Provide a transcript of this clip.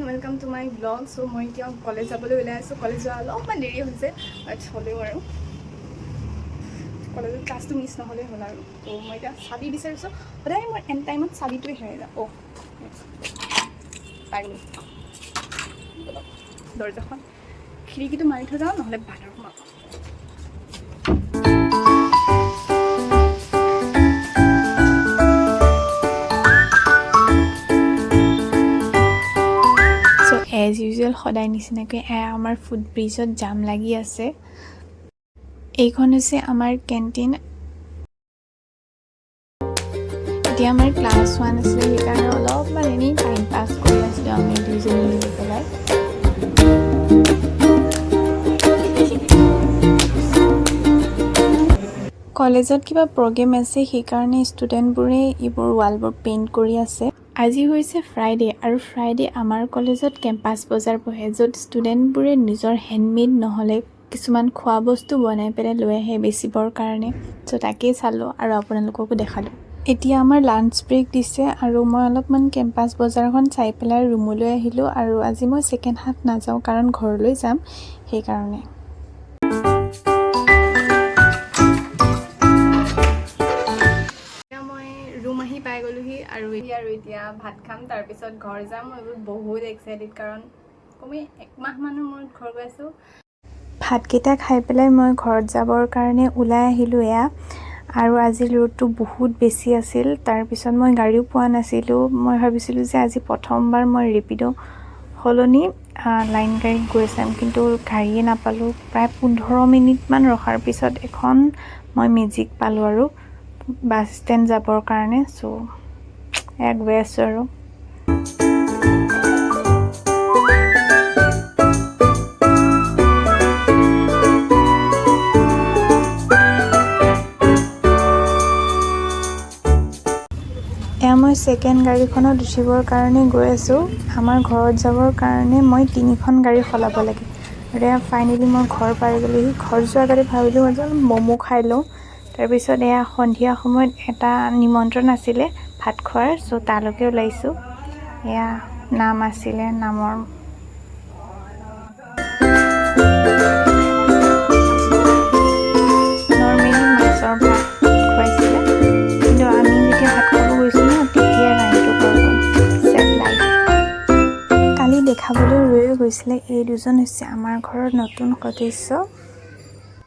Welcome to my blog. So মই এতিয়া college যাবলৈ ওলাই আছোঁ। কলেজ যোৱা অলপমান দেৰি হৈছে, বাট হ'লেও আৰু কলেজত ক্লাছটো মিছ নহ'লেই হ'ল আৰু। তো মই এতিয়া চাবি বিচাৰিছোঁ। সদায় মই এন টাইমত চাবিটোৱে হেৰাই যাওঁ। পাই গ'লোঁ। দৰ্জাখন খিৰিকীটো মাৰি থৈ যাওঁ, নহ'লে বাহিৰত সোমাব। এজ ইউজুৱেল সদায় নিচিনাকৈ আমাৰ ফুড ব্ৰিজত জাম লাগি আছে। এইখন হৈছে আমাৰ কেণ্টিন। এতিয়া আমাৰ ক্লাছ 1 আছিলে, সেইকাৰণে অলপমান এনেই টাইম পাছ কৰি আছিলোঁ আমি দুইজনী মিলি পেলাই। কলেজত কিবা প্ৰগ্ৰেম আছে, সেইকাৰণে ষ্টুডেণ্টবোৰে এইবোৰ ৱালবোৰ পেইণ্ট কৰি আছে। আজি হৈছে ফ্ৰাইডে, আৰু ফ্ৰাইডে আমাৰ কলেজত কেম্পাছ বজাৰ বহে, য'ত ষ্টুডেণ্টবোৰে নিজৰ হেণ্ডমেড নহ'লে কিছুমান খোৱা বস্তু বনাই পেলাই লৈ আহে বেচিবৰ কাৰণে। চ' তাকেই চালোঁ আৰু আপোনালোককো দেখালোঁ। এতিয়া আমাৰ লাঞ্চ ব্ৰেক দিছে, আৰু মই অলপমান কেম্পাছ বজাৰখন চাই পেলাই ৰুমলৈ আহিলোঁ। আৰু আজি মই ছেকেণ্ড হাফ নাযাওঁ, কাৰণ ঘৰলৈ যাম সেইকাৰণে। ৰুম আহি পাই গ'লোহি, আৰু এতিয়া ভাত খাম, তাৰপিছত ঘৰ যাম। মই বহুত এক্সাইটেড, কাৰণ কমেই 1 মাহমানৰ মূৰত ঘৰ গৈ আছোঁ। ভাতকেইটা খাই পেলাই মই ঘৰত যাবৰ কাৰণে ওলাই আহিলোঁ এয়া। আৰু আজি ৰ'দটো বহুত বেছি আছিল। তাৰপিছত মই গাড়ীও পোৱা নাছিলোঁ। মই ভাবিছিলোঁ যে আজি প্ৰথমবাৰ মই ৰেপিড' সলনি লাইন গাড়ীত গৈ চাম, কিন্তু গাড়ীয়ে নাপালোঁ। প্ৰায় 15 মিনিটমান ৰখাৰ পিছত এখন মই মেজিক পালোঁ আৰু বাছ ষ্টেণ্ড যাবৰ কাৰণে। চ' গৈ আছোঁ আৰু। এয়া মই ছেকেণ্ড গাড়ীখনত উঠিবৰ কাৰণে গৈ আছোঁ। আমাৰ ঘৰত যাবৰ কাৰণে মই 3খন গাড়ী সলাব লাগে। আৰু এয়া ফাইনেলি মই ঘৰ পাই গ'লোহি। ঘৰ যোৱাৰ আগতে ভাবিলোঁ মই যে ম'ম' খাই লওঁ। তাৰপিছত এয়া সন্ধিয়া সময়ত এটা নিমন্ত্ৰণ আছিলে ভাত খোৱাৰ, চ' তালৈকে ওলাইছোঁ। এয়া নাম আছিলে, নামৰ নৰ্মেলি মাছৰ ভাত খুৱাইছিলে, কিন্তু আমি যেতিয়া ভাত খাব গৈছোঁ ন, তেতিয়া লাইনটো হৈ গ'ল। Said life. কালি দেখাবলৈ ৰৈয়ে গৈছিলে। এই দুজন হৈছে আমাৰ ঘৰৰ নতুন সদস্য।